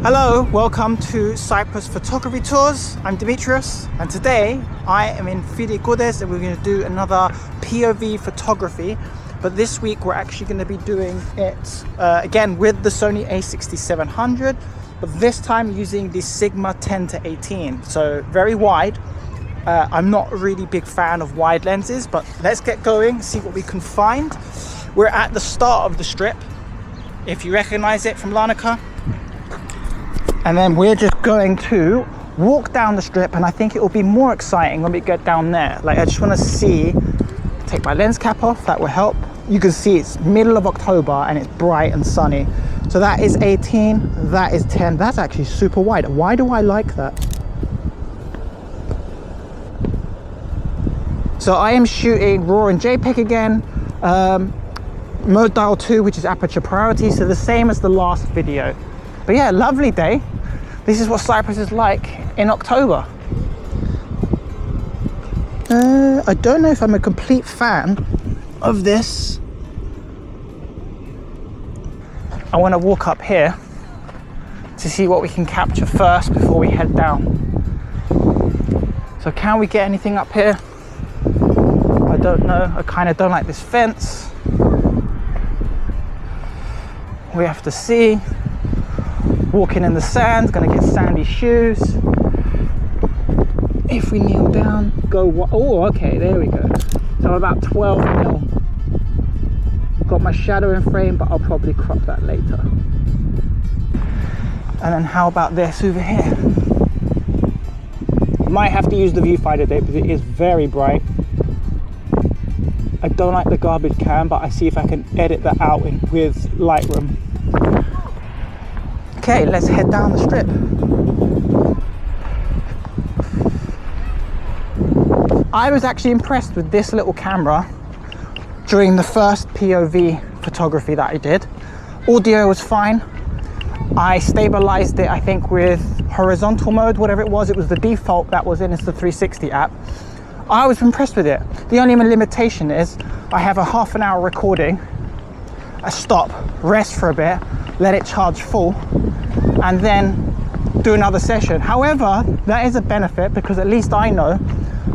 Hello, welcome to Cyprus Photography Tours. I'm Demetrius and today I am in Fidigoudis and we're going to do another POV photography, but this week we're actually going to be doing it again with the Sony A6700, but this time using the Sigma 10 to 18, so very wide. I'm not a really big fan of wide lenses, but let's get going, see what we can find. We're at the start of the strip, if you recognize it from Larnaca. And then we're just going to walk down the strip, and I think it will be more exciting when we get down there. Like, I just want to see, take my lens cap off, that will help. You can see it's middle of October and it's bright and sunny. So that is 18, that is 10. That's actually super wide. Why do I like that? So I am shooting RAW and JPEG again. Mode dial 2, which is aperture priority, so the same as the last video. But yeah, lovely day. This is what Cyprus is like in October. I don't know if I'm a complete fan of this. I want to walk up here to see what we can capture first before we head down. So can we get anything up here? I don't know. I kind of don't like this fence. We have to see. Walking in the sand, gonna get sandy shoes. If we kneel down, go, oh, okay, there we go. So about 12 mil. Got my shadow in frame, but I'll probably crop that later. And then how about this over here? Might have to use the viewfinder today because it is very bright. I don't like the garbage can, but I see if I can edit that out with Lightroom. Okay, let's head down the strip. I was actually impressed with this little camera during the first POV photography that I did. Audio was fine. I stabilized it, I think, with horizontal mode, whatever it was the default that was in, it's the 360 app. I was impressed with it. The only limitation is I have a half an hour recording, a stop, rest for a bit, let it charge full, and then do another session. However, that is a benefit because at least I know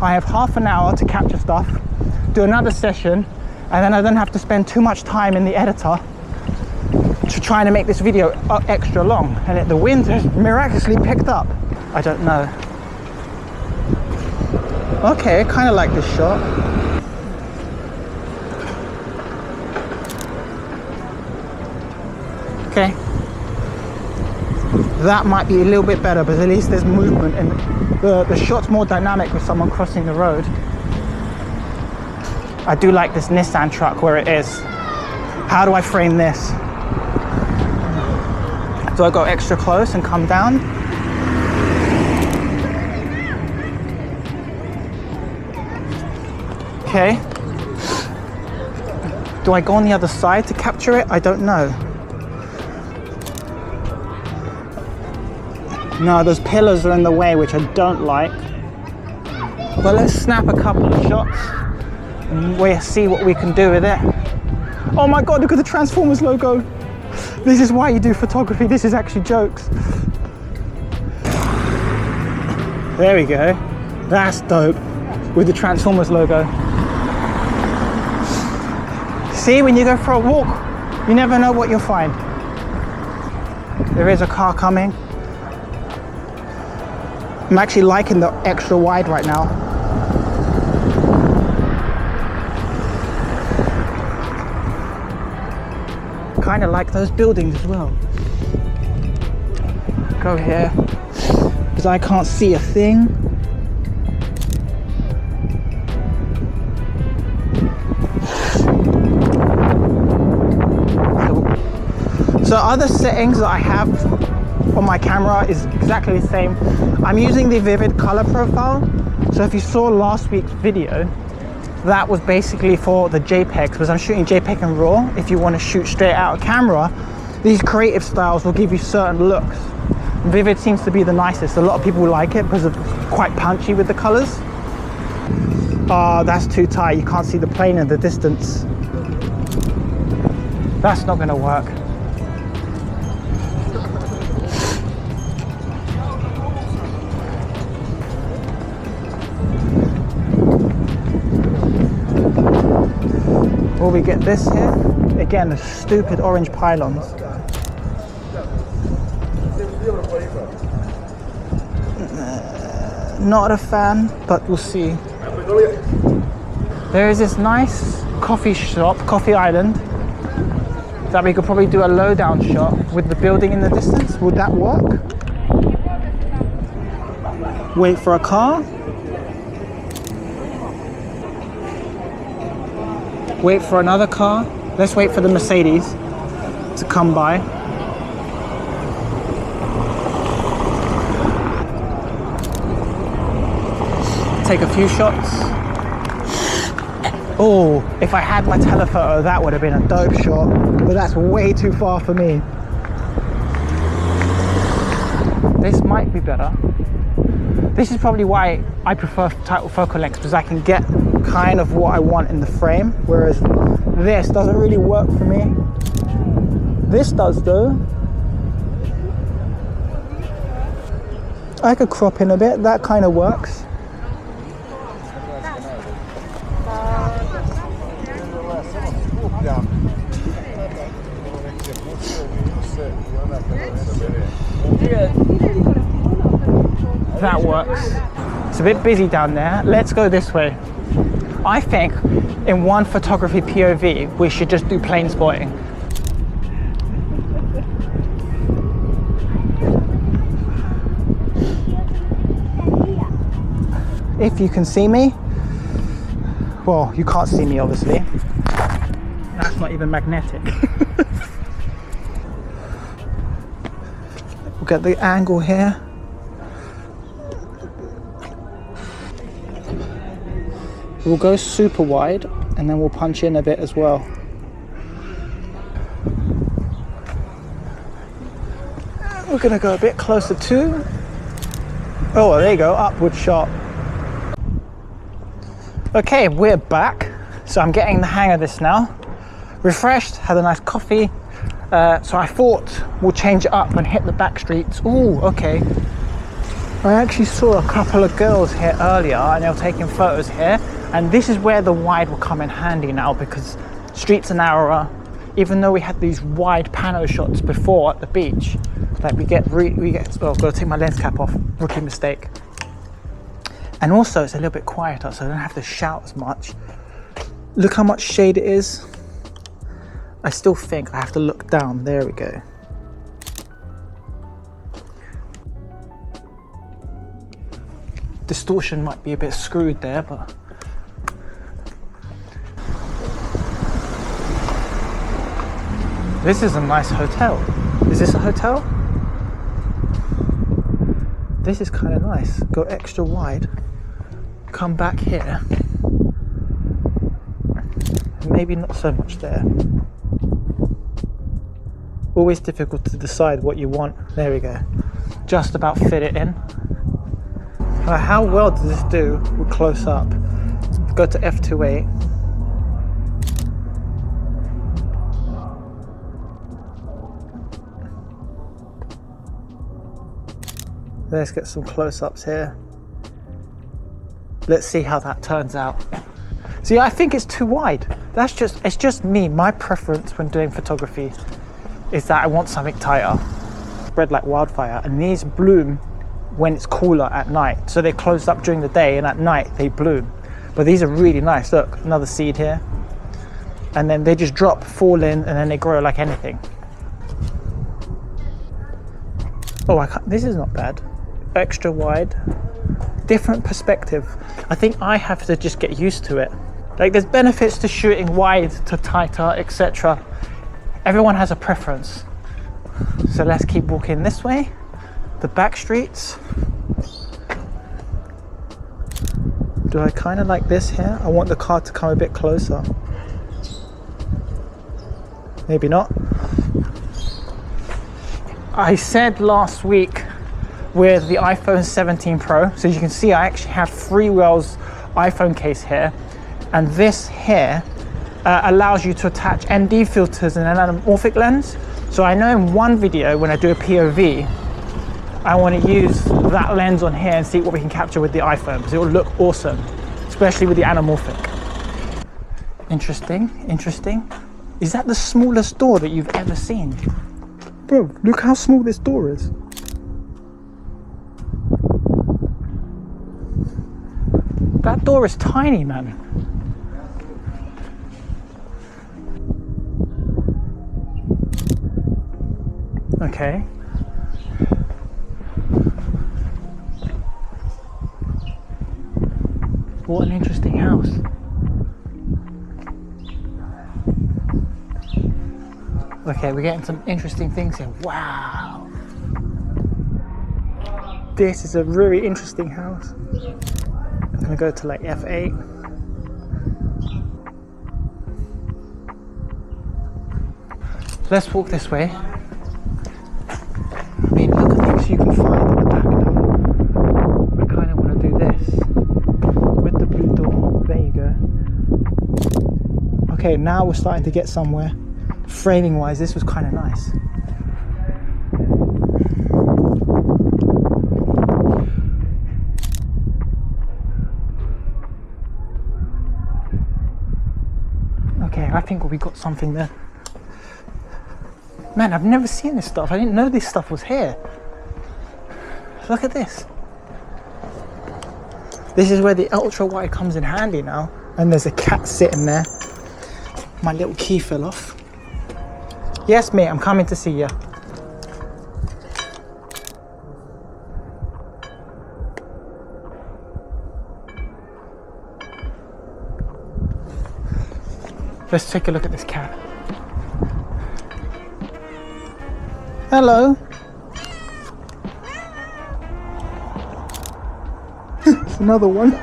I have half an hour to capture stuff, do another session, and then I don't have to spend too much time in the editor to try to make this video extra long. And the wind has miraculously picked up. I don't know. Okay, I kind of like this shot. Okay. That might be a little bit better, but at least there's movement and the shot's more dynamic with someone crossing the road. I do like this Nissan truck where it is. How do I frame this? Do I go extra close and come down? Okay. Do I go on the other side to capture it? I don't know. No, those pillars are in the way, which I don't like. But let's snap a couple of shots and we'll see what we can do with it. Oh my God, look at the Transformers logo. This is why you do photography. This is actually jokes. There we go. That's dope with the Transformers logo. See, when you go for a walk, you never know what you'll find. There is a car coming. I'm actually liking the extra wide right now. Kind of like those buildings as well. Go here, because I can't see a thing. So other settings that I have on my camera is exactly the same. I'm using the vivid color profile. So if you saw last week's video, that was basically for the JPEGs, because I'm shooting JPEG and RAW. If you want to shoot straight out of camera, these creative styles will give you certain looks. Vivid seems to be the nicest. A lot of people like it because it's quite punchy with the colors. Oh, that's too tight. You can't see the plane in the distance. That's not going to work. we get this here. Again, the stupid orange pylons. Not a fan, but we'll see. There is this nice coffee shop, Coffee Island, that we could probably do a low-down shot with the building in the distance. Would that work? Wait for a car. Wait for another car. Let's wait for the Mercedes to come by. Take a few shots. Oh, if I had my telephoto, that would have been a dope shot, but that's way too far for me. This might be better. This is probably why I prefer title focal lengths, because I can get kind of what I want in the frame, whereas this doesn't really work for me. This does though. I could crop in a bit, that kind of works. That works. It's a bit busy down there. Let's go this way. I think in one photography POV, we should just do plane spotting. If you can see me, well, you can't see me obviously. That's not even magnetic. We'll get the angle here. We'll go super wide and then we'll punch in a bit as well. We're gonna go a bit closer too. Oh, there you go, upward shot. Okay, we're back. So I'm getting the hang of this now. Refreshed, had a nice coffee. So I thought we'll change it up and hit the back streets. Ooh, okay. I actually saw a couple of girls here earlier and they were taking photos here. And this is where the wide will come in handy now, because streets are narrower. Even though we had these wide pano shots before at the beach, like we get, oh, I've got to take my lens cap off, rookie mistake. And also it's a little bit quieter, so I don't have to shout as much. Look how much shade it is. I still think I have to look down. There we go. Distortion might be a bit screwed there, but this is a nice hotel. Is this a hotel? This is kind of nice. Go extra wide. Come back here. Maybe not so much there. Always difficult to decide what you want. There we go. Just about fit it in. How well does this do with close up? Go to f2.8. Let's get some close-ups here. Let's see how that turns out. See, I think it's too wide. It's just me. My preference when doing photography is that I want something tighter. Spread like wildfire, and these bloom when it's cooler at night. So they close up during the day and at night they bloom. But these are really nice. Look, another seed here. And then they just drop, fall in, and then they grow like anything. Oh, this is not bad. Extra wide, different perspective. I think I have to just get used to it. Like, there's benefits to shooting wide to tighter, etc. Everyone has a preference. So let's keep walking this way, the back streets. Do I kind of like this here? I want the car to come a bit closer. Maybe not. I said last week with the iPhone 17 Pro, so you can see I actually have Freewell's iPhone case here, and this here allows you to attach ND filters and an anamorphic lens. So I know in one video when I do a POV, I want to use that lens on here and see what we can capture with the iPhone, because it will look awesome, especially with the anamorphic. Interesting, interesting. Is that the smallest door that you've ever seen? Bro, look how small this door is. That door is tiny, man. Okay. What an interesting house. Okay, we're getting some interesting things here. Wow. This is a really interesting house. I'm gonna go to like F8. Let's walk this way. I mean, look at things you can find at the back now. I kind of want to do this with the blue door. There you go. Okay, now we're starting to get somewhere. Framing wise, this was kind of nice. Okay, I think we got something there. Man, I've never seen this stuff. I didn't know this stuff was here. Look at this. This is where the ultra wide comes in handy now. And there's a cat sitting there. My little key fell off. Yes, mate, I'm coming to see you. Let's take a look at this cat. Hello. It's another one.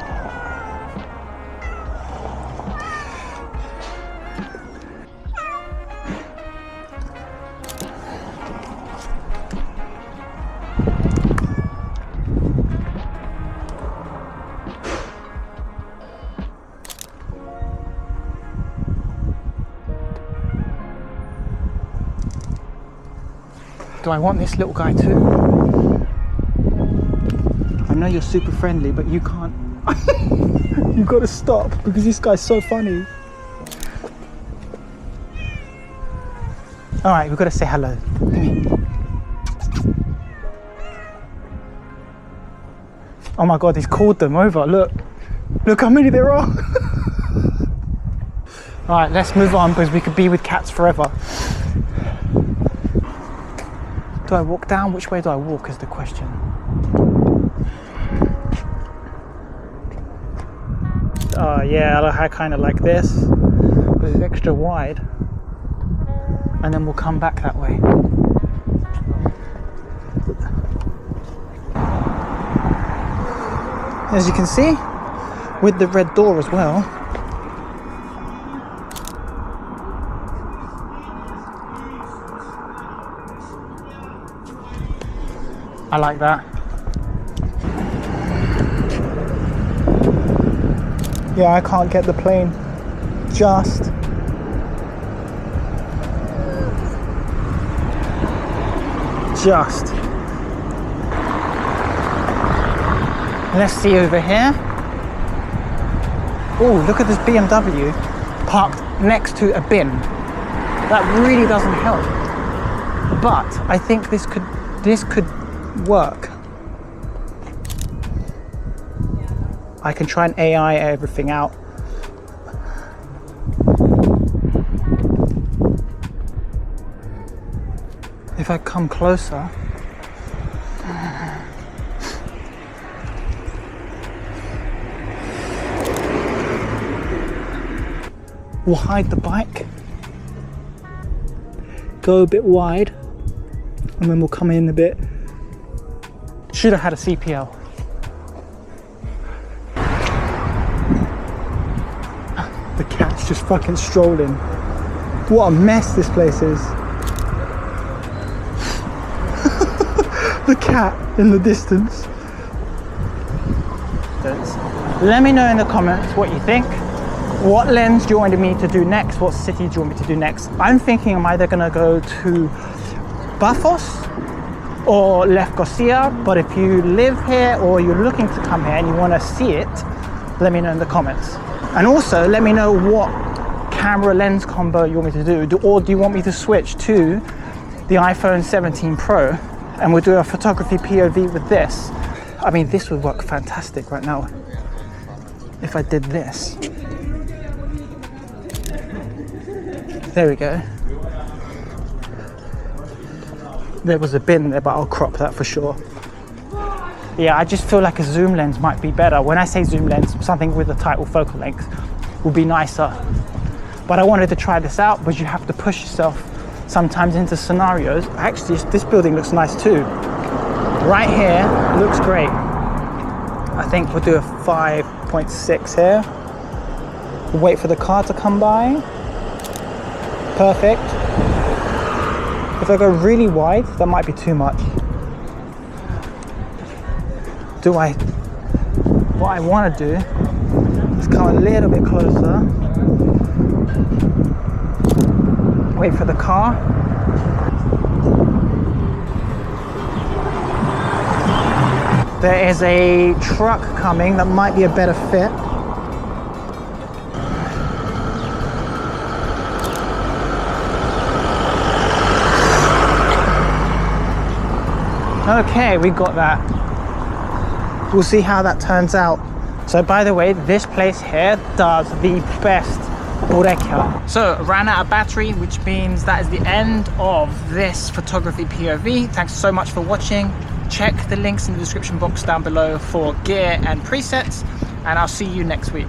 Do I want this little guy too? I know you're super friendly, but you can't. You've got to stop because this guy's so funny. All right, we've got to say hello. Come here. Oh my God, he's called them over. Look how many there are. All right, let's move on because we could be with cats forever. Do I walk down? Which way do I walk is the question. Oh yeah, I kind of like this, but it's extra wide. And then we'll come back that way. As you can see, with the red door as well. I like that. Yeah, I can't get the plane just. Let's see over here. Oh, look at this BMW parked next to a bin. That really doesn't help. But I think this could work. I can try and AI everything out. If I come closer, we'll hide the bike, go a bit wide, and then we'll come in a bit. Should have had a CPL. The cat's just fucking strolling. What a mess this place is. The cat in the distance. Let me know in the comments what you think. What lens do you want me to do next? What city do you want me to do next? I'm thinking I'm either gonna go to Paphos or Lefkosia, but if you live here or you're looking to come here and you want to see it, let me know in the comments. And also let me know what camera lens combo you want me to do, or do you want me to switch to the iPhone 17 Pro and we'll do a photography POV with this? I mean, this would work fantastic right now if I did this. There we go. There was a bin there, but I'll crop that for sure. Yeah, I just feel like a zoom lens might be better. When I say zoom lens, something with a tighter focal length will be nicer. But I wanted to try this out, but you have to push yourself sometimes into scenarios. Actually, this building looks nice too. Right here, looks great. I think we'll do a 5.6 here. We'll wait for the car to come by. Perfect. If I go really wide, that might be too much. What I want to do is come a little bit closer. Wait for the car. There is a truck coming that might be a better fit. Okay, we got that. We'll see how that turns out. So by the way, this place here does the best orecchia. So ran out of battery, which means that is the end of this photography POV. Thanks so much for watching. Check the links in the description box down below for gear and presets, and I'll see you next week.